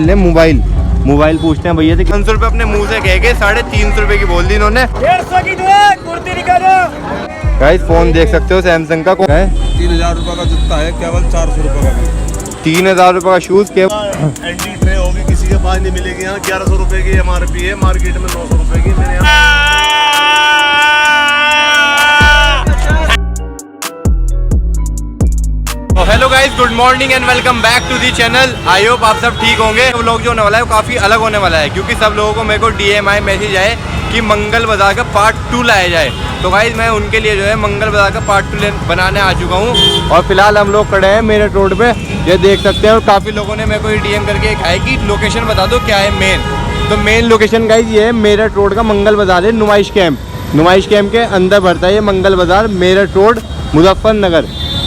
Mobile पूछते हैं भैया से। 500 रुपये अपने मुंह से कह के 350 रुपये की बोल दी इन्होंने। 150 की कुर्ती निकालो। गाइस फोन देख सकते हो सैमसंग का है। 3000 रुपये का जूता है, केवल 400 रुपये का। 3000 रुपये का शूज केवल। एंटी ट्रे होगी, किसी के पास नहीं मिलेगी। यहाँ 1100 रुपये की MRP है, मार्केट में 900 रुपये की। मेरे यहाँ hello guys, good morning and welcome back to the channel. I hope आप सब ठीक होंगे। वो लोग जो होने वाला है वो काफ़ी अलग होने वाला है, क्योंकि सब लोगों को मेरे को DMI मैसेज आए कि मंगल बाजार का पार्ट 2 लाया जाए। तो गाइस मैं उनके लिए जो है मंगल बाजार का पार्ट 2 बनाने आ चुका हूँ। और फिलहाल हम लोग खड़े हैं मेरठ रोड पे, ये देख सकते हैं। और काफ़ी लोगों ने मेरे को DM करके कहा है कि लोकेशन बता दो क्या है मेन। तो मेन लोकेशन गाइस ये है, मेरठ रोड का मंगल बाजार है। नुमाइश कैंप के अंदर भरता है ये मंगल बाजार, मेरठ रोड, मुजफ्फरनगर।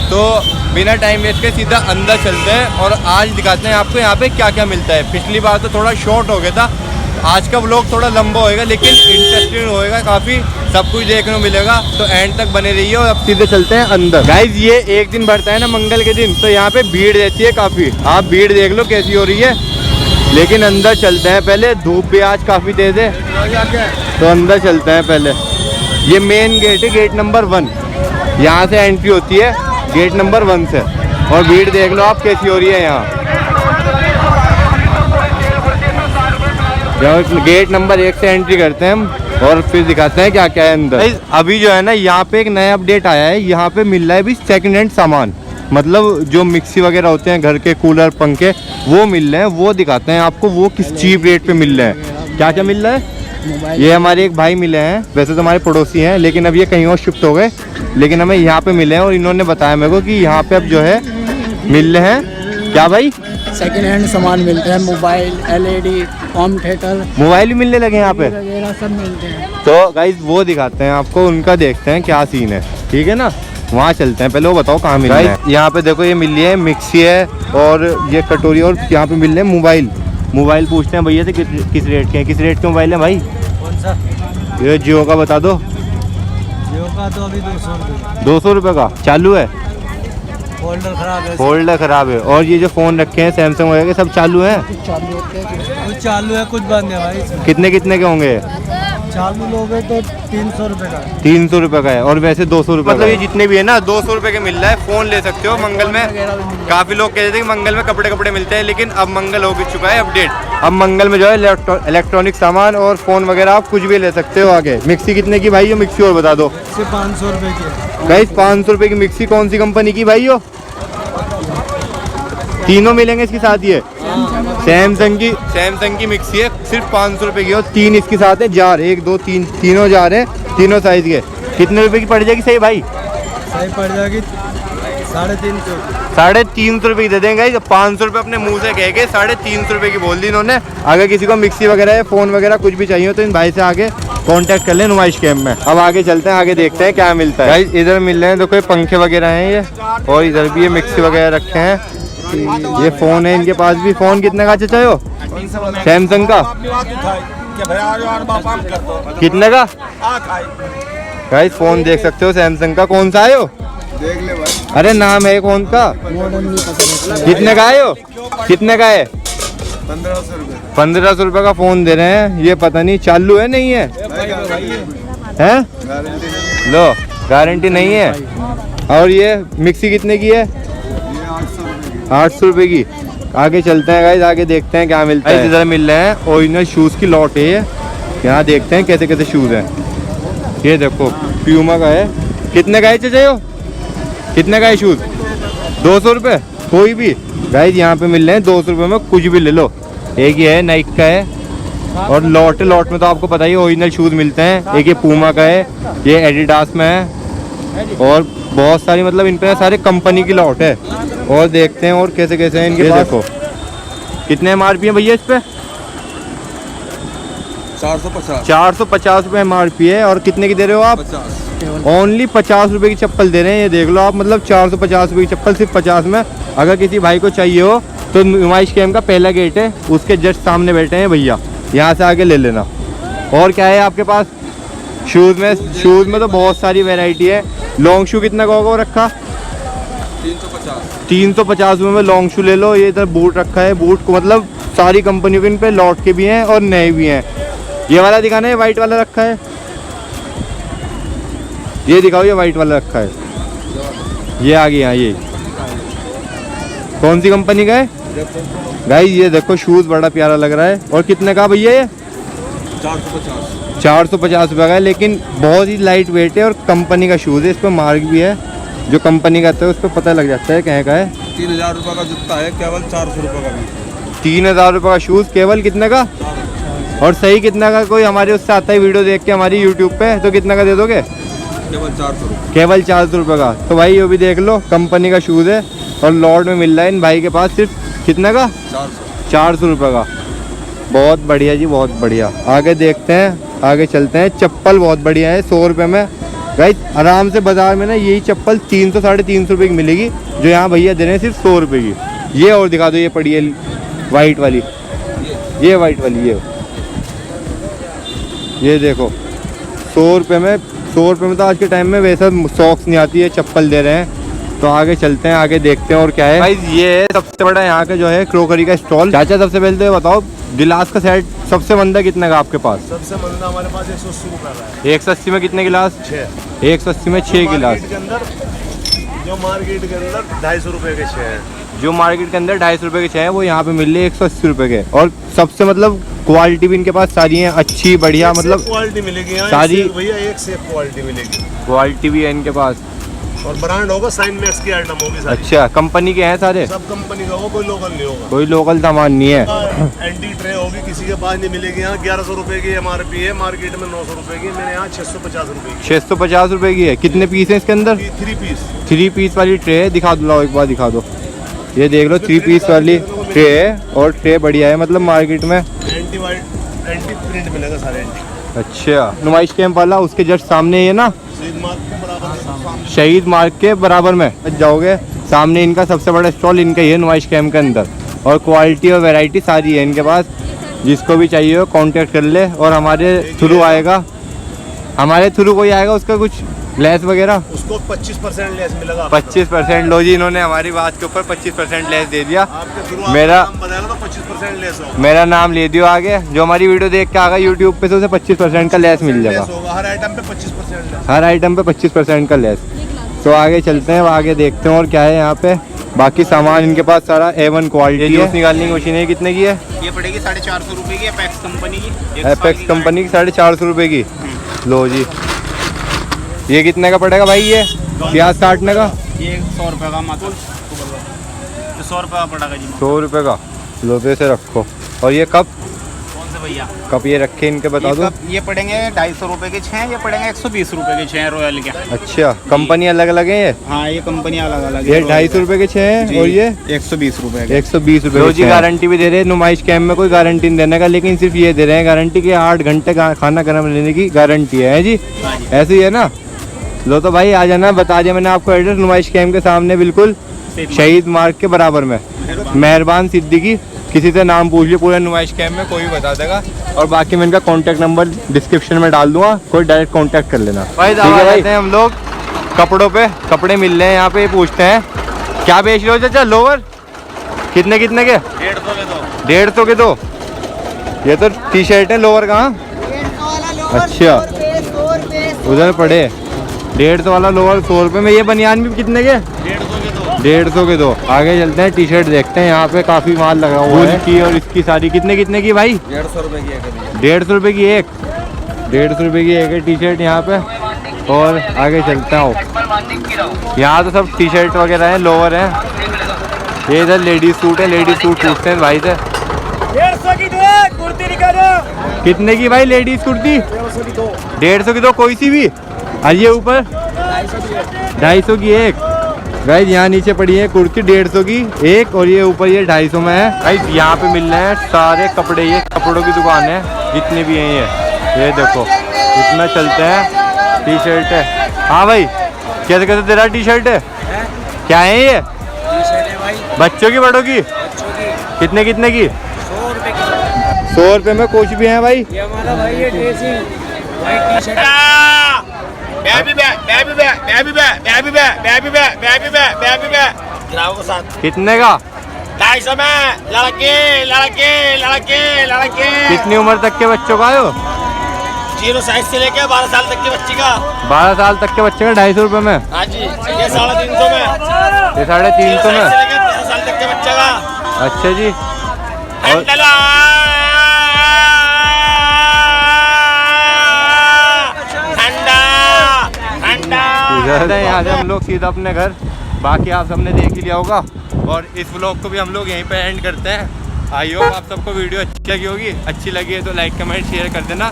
तो बिना टाइम वेस्ट के सीधा अंदर चलते हैं और आज दिखाते हैं आपको यहाँ पे क्या क्या मिलता है। पिछली बार तो थोड़ा शॉर्ट हो गया था, आज का व्लॉग थोड़ा लंबा होएगा लेकिन इंटरेस्टिंग होएगा काफ़ी, सब कुछ देखने को मिलेगा। तो एंड तक बने रहिए और अब सीधे चलते हैं अंदर। गाइज ये एक दिन बढ़ता है ना मंगल के दिन, तो यहाँ पे भीड़ रहती है काफ़ी। आप भीड़ देख लो कैसी हो रही है, लेकिन अंदर चलते हैं पहले। धूप भी आज काफ़ी तेज़ है, तो अंदर चलते हैं पहले। ये मेन गेट है, गेट नंबर 1, यहाँ से एंट्री होती है गेट नंबर 1 से। और भीड़ देख लो आप कैसी हो रही है यहाँ। गेट नंबर 1 से एंट्री करते हैं हम और फिर दिखाते हैं क्या क्या है अंदर। अभी जो है ना यहाँ पे एक नया अपडेट आया है, यहाँ पे मिल रहा है अभी सेकंड हैंड सामान। मतलब जो मिक्सी वगैरह होते हैं घर के, कूलर पंखे, वो मिल रहे हैं। वो दिखाते हैं आपको वो किस चीप रेट पे मिल रहे हैं। क्या क्या मिल रहा है, ये हमारे एक भाई मिले हैं, वैसे तो हमारे पड़ोसी हैं लेकिन अब ये कहीं और शिफ्ट हो गए, लेकिन हमें यहाँ पे मिले हैं। और इन्होंने बताया मेरे को कि यहाँ पे अब जो है मिल रहे हैं क्या भाई, सेकंड हैंड सामान मिलते हैं। Mobile, LED, home theatre, mobile भी मिलने लगे यहाँ पे वगैरह सब मिलते हैं। तो गाइज वो दिखाते हैं आपको, उनका देखते हैं क्या सीन है, ठीक है ना। वहाँ चलते हैं, पहले वो बताओ कहाँ मिल रहा है। यहाँ पे देखो ये मिल रही है मिक्सी है और ये कटोरी, और यहाँ पे मिल रहे हैं मोबाइल पूछते हैं भैया से किस रेट के हैं। किस रेट के मोबाइल है भाई? कौन सा? ये जियो का बता दो। जियो का तो अभी 200 रुपये। 200 रुपये का चालू है? होल्डर खराब है। और ये जो फ़ोन रखे हैं सैमसंग वगैरह के, सब चालू हैं? कुछ चालू है, कुछ बंद है भाई। कितने के होंगे? चालू लोगे तो 300 रुपये का। 300 रुपये का है, और वैसे 200 रुपये। मतलब ये जितने भी है ना 200 रुपये के मिल रहा है। फ़ोन ले सकते हो मंगल में। काफ़ी लोग कहते थे कि मंगल में कपड़े मिलते हैं, लेकिन अब मंगल हो चुका है अपडेट। अब मंगल में जो है इलेक्ट्रॉनिक सामान और फ़ोन वगैरह आप कुछ भी ले सकते हो आगे। मिक्सी कितने की भाई? ये मिक्सी और बता दो। सिर्फ 500 रुपये की। गाइस 500 रुपये की मिक्सी, कौन सी कंपनी की भाई? हो तीनों मिलेंगे इसके साथ। ये सैमसंग की मिक्सी है, सिर्फ 500 रुपये की। और 3 इसके साथ है जार, 1 2 3 तीनों जार है, तीनों साइज के। कितने रुपए की पड़ जाएगी सही भाई? सही पड़ जाएगी 350। 350 रुपये की दे देंगे। 500 रुपये अपने मुंह से कह के 350 रुपये की बोल दी इन्होंने। अगर किसी को मिक्सी वगैरह, फ़ोन वगैरह कुछ भी चाहिए तो इन भाई से आगे कांटेक्ट कर लें नुमाइश कैंप में। अब आगे चलते हैं, आगे देखते हैं क्या मिलता है। भाई इधर मिल रहे हैं तो कोई पंखे वगैरह हैं ये, और इधर भी ये मिक्सी वगैरह रखे हैं। ये फ़ोन है इनके पास भी। फ़ोन कितने का चाचा हो? सैमसंग का कितने का? भाई फ़ोन देख सकते हो सैमसंग का। कौन सा आयो? देख ले भाई। अरे नाम है कौन का? कितने का आयो? कितने का है? 1500 रुपये। 1500 रुपये का फ़ोन दे रहे हैं। ये पता नहीं चालू है नहीं है, हैं? लो गारंटी नहीं है। और ये मिक्सी कितने की है? 800 रुपये की। आगे चलते हैं गाइस, आगे देखते हैं क्या मिलता है। इधर मिल रहे हैं ओरिजिनल शूज़ की लॉट है ये। यहाँ देखते हैं कैसे कैसे शूज़ हैं। ये देखो प्यूमा का है। कितने का है चाचा? कितने का है शूज़? 200 रुपये कोई भी। गाइस यहाँ पे मिल रहे हैं 200 रुपये में, कुछ भी ले लो। एक ये है नाइक का है, और लॉट में तो आपको पता ही ओरिजिनल शूज़ मिलते हैं। एक ये पूमा का है, ये एडिडास में है, और बहुत सारी मतलब इन पे सारे कंपनी की लॉट है। और देखते हैं और कैसे कैसे हैं इनके पास। देखो कितने MRP है भैया इस पे? 450 रुपये MRP है। और कितने की दे रहे हो आप? 50। ओनली 50 रुपये की चप्पल दे रहे हैं। ये देख लो आप, मतलब 450 रुपये की चप्पल सिर्फ 50 में। अगर किसी भाई को चाहिए हो तो नुमाइश कैंप का पहला गेट है, उसके जस्ट सामने बैठे हैं भैया, यहाँ से आके ले लेना। और क्या है आपके पास शूज़ में तो बहुत सारी वैरायटी है। लॉन्ग शू कितना का होगा रखा? 350 रुपये में लॉन्ग शू ले लो। ये इधर बूट रखा है, बूट को मतलब सारी कंपनियों के इन पे लौट के भी हैं और नए भी हैं। ये वाला दिखाना है, वाइट वाला रखा है, ये दिखाओ, ये वाइट वाला रखा है, ये आ गया। ये कौन सी कंपनी का है गाइस? ये देखो शूज़ बड़ा प्यारा लग रहा है। और कितने का भैया ये? 450 रुपये का है, लेकिन बहुत ही लाइट वेट है और कंपनी का शूज़ है। इस पर मार्क भी है, जो कंपनी का है उस पर पता लग जाता है कहाँ का है। 3000 रुपये का जूता है, केवल 400 रुपये का भी। 3000 रुपये का शूज़ केवल कितने का? और सही कितना का? कोई हमारे उससे आता है वीडियो देख के हमारी यूट्यूब पे, तो कितना का दे दोगे? केवल 400 रुपये। केवल 400 रुपये का। तो भाई ये भी देख लो, कंपनी का शूज़ है और लॉर्ड में मिल रहा है इन भाई के पास सिर्फ कितने का? 400 रुपये का। बहुत बढ़िया जी, बहुत बढ़िया। आगे देखते हैं, आगे चलते हैं। चप्पल बहुत बढ़िया है, 100 रुपये में गाइस। आराम से बाज़ार में ना यही चप्पल 300 साढ़े 300 रुपये की मिलेगी, जो यहाँ भैया दे रहे हैं सिर्फ 100 रुपये की। ये और दिखा दो, ये पड़ी है वाइट वाली, ये वाइट वाली, ये देखो 100 रुपये में। 100 रुपये में तो आज के टाइम में वैसा सॉक्स नहीं आती है, चप्पल दे रहे हैं। तो आगे चलते हैं, आगे देखते हैं और क्या है। भाई ये है सबसे बड़ा यहाँ का जो है क्रोकरी का स्टॉल। चाचा सबसे पहले तो बताओ, गिलास का सेट सबसे मंदा कितने का आपके पास? सबसे महंगा हमारे पास 180 रुपये का है। 180 में कितने गिलास? 6। 180 में 6 गिलास। जो मार्केट के अंदर 250 रुपये के 6 हैं। जो मार्केट के अंदर 250 रुपये के 6 है, वो यहाँ पे मिल रही है 180 रुपये के। और सबसे मतलब क्वालिटी भी इनके पास सारी है अच्छी बढ़िया, मतलब क्वालिटी मिलेगी यहाँ सारी भैया, एक से एक क्वालिटी मिलेगी। क्वालिटी भी है इनके पास। और ब्रांड होगा, साइन मैक्स की आइटम होगी सारी। अच्छा, कंपनी के हैं सारे? सब कंपनी का होगा, कोई लोकल नहीं होगा। कोई लोकल सामान नहीं है। एंटी ट्रे होगी, किसी के पास नहीं मिलेगी। यहाँ 1100 रुपये की MRP है, मार्केट में 900 रुपये की, मेरे यहाँ 650 रुपये की। 650 रुपये की है। कितने पीस है इसके अंदर? 3 पीस वाली ट्रे है, दिखा दो, लाओ एक बार दिखा दो। ये देख लो 3 पीस वाली ट्रे है, और ट्रे बढ़िया है, मतलब मार्केट में एंटी प्रिंट मिलेगा सारे एंटी। अच्छा, नुमाइश कैंप वाला उसके जस्ट सामने है ना, शहीद मार्ग के बराबर। शहीद मार्ग के बराबर में जाओगे, सामने इनका सबसे बड़ा स्टॉल इनका ही है नुमाइश कैंप के अंदर। और क्वालिटी और वैरायटी सारी है इनके पास, जिसको भी चाहिए हो कांटेक्ट कर ले। और हमारे थ्रू आएगा, हमारे थ्रू कोई आएगा, उसका कुछ लेस वगैरह, उसको 25% लेस मिलेगा। 25% लो जी, इन्होंने हमारी बात के ऊपर 25% लेस दे दिया। आपके थ्रू मेरा नाम बताएगा तो 25% लेस होगा। मेरा नाम ले दियो आगे, जो हमारी वीडियो देख के आएगा यूट्यूब पे, तो उसे 25% का लेस मिल जाएगा। हर आइटम पे 25% लेस। हर आइटम पे 25% का लेस। तो आगे चलते हैं, आगे देखते हैं और क्या है यहाँ पे। बाकी सामान इनके पास सारा A1 क्वालिटी है। जूस निकालने की मशीन है, कितने की है? ये पड़ेगी 450 रुपये की, एपेक्स कंपनी की। एपेक्स कंपनी की 450 रुपये की। लो जी, ये कितने का पड़ेगा भाई? ये प्याज काटने का ये 100 रुपये का मात्र, 100 रुपये का पड़ेगा जी। 100 रुपये का। लो पे से रखो। और ये कप? कौन से भैया? कप ये रखे इनके, बता दो। ये पड़ेंगे 250 रुपये के 6, ये पड़ेंगे 120 रुपये के 6 रॉयल के। अच्छा, कंपनी अलग अलग है ये? हाँ, ये कंपनी अलग अलग ये 250 रुपये के 6 हैं और ये 120 रुपये के। 120 रुपये। जी गारंटी भी दे रहे हैं, नुमाइश कैंप में कोई गारंटी नहीं देने का, लेकिन सिर्फ ये दे रहे हैं गारंटी कि 8 घंटे खाना गर्म लेने की गारंटी है जी। ऐसे ही है ना? लो तो भाई आ जाना, बता दिया मैंने आपको एड्रेस, नुमाइश कैंप के सामने बिल्कुल शहीद मार्ग के बराबर में। मेहरबान सिद्दीकी, किसी से नाम पूछ लिया पूरे नुमाइश कैंप में, कोई बता देगा। और बाकी मैं इनका कांटेक्ट नंबर डिस्क्रिप्शन में डाल दूंगा, कोई डायरेक्ट कांटेक्ट कर लेना। भाई जाते हैं हम लोग कपड़ों पे, कपड़े मिल रहे हैं यहाँ पे। पूछते हैं क्या बेच रहे हो चाचा? लोवर कितने कितने के? 150 के 2। ये तो टी शर्ट है, लोवर कहाँ? अच्छा, उधर पड़े 150 वाला लोवर 100 रुपये में। ये बनियान भी कितने के? 150 के 2। आगे चलते हैं, टी शर्ट देखते हैं, यहाँ पे काफी माल लगा हुआ है की। और इसकी सारी कितने कितने की भाई? 150 रुपये की है। 150 रुपये की एक, 150 रुपये की एक है टी शर्ट यहाँ पे। और आगे चलते हैं, यहाँ तो सब टी शर्ट वगैरह है, लोअर है। ये इधर लेडीज सूट है, लेडीज सूट पूछते हैं भाई से। 150 की 2 कुर्ती निकालो। कितने की भाई लेडीज कुर्ती? 150 की 2, कोई सी भी। और ये ऊपर 250 की एक। गाइस यहाँ नीचे पड़ी है कुर्ती 150 की एक, और ये ऊपर ये 250 में है। गाइस यहाँ पे मिल रहे हैं सारे कपड़े, ये कपड़ों की दुकान है जितने भी हैं ये देखो, इतना चलते हैं। टी शर्ट है, हाँ भाई कैसे कैसे तेरा टी शर्ट है? क्या है ये? बच्चों की बड़ों की? कितने कितने की? 100 रुपये में कुछ भी है भाई। ये हमारा भाई है ड्रेसिंग वाइट टी शर्ट। कितने का? 250 में लड़के लड़के लड़के लड़के। कितनी उम्र तक के बच्चों का आयो? 0 साइज से लेके 12 साल तक के बच्चे का। 12 साल तक के बच्चे का 250 रुपये में। हाँ जी, ये 350 में। ये 350 में। 13 साल तक के बच्चे का। अच्छा जी। और ठंडा ठंडा। यहाँ से हम लोग सीधा अपने घर। बाकी आप सबने देख ही लिया होगा और इस व्लॉग को भी हम लोग यहीं पे एंड करते हैं। आई होप आप सबको वीडियो अच्छी लगी होगी। अच्छी लगी है तो लाइक कमेंट शेयर कर देना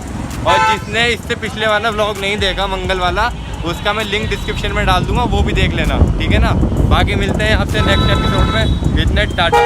और जिसने इससे पिछले वाला व्लॉग नहीं देखा मंगल वाला, उसका मैं लिंक डिस्क्रिप्शन में डाल दूंगा, वो भी देख लेना, ठीक है ना। बाकी मिलते हैं आपसे नेक्स्ट एपिसोड में। इतने टाटा।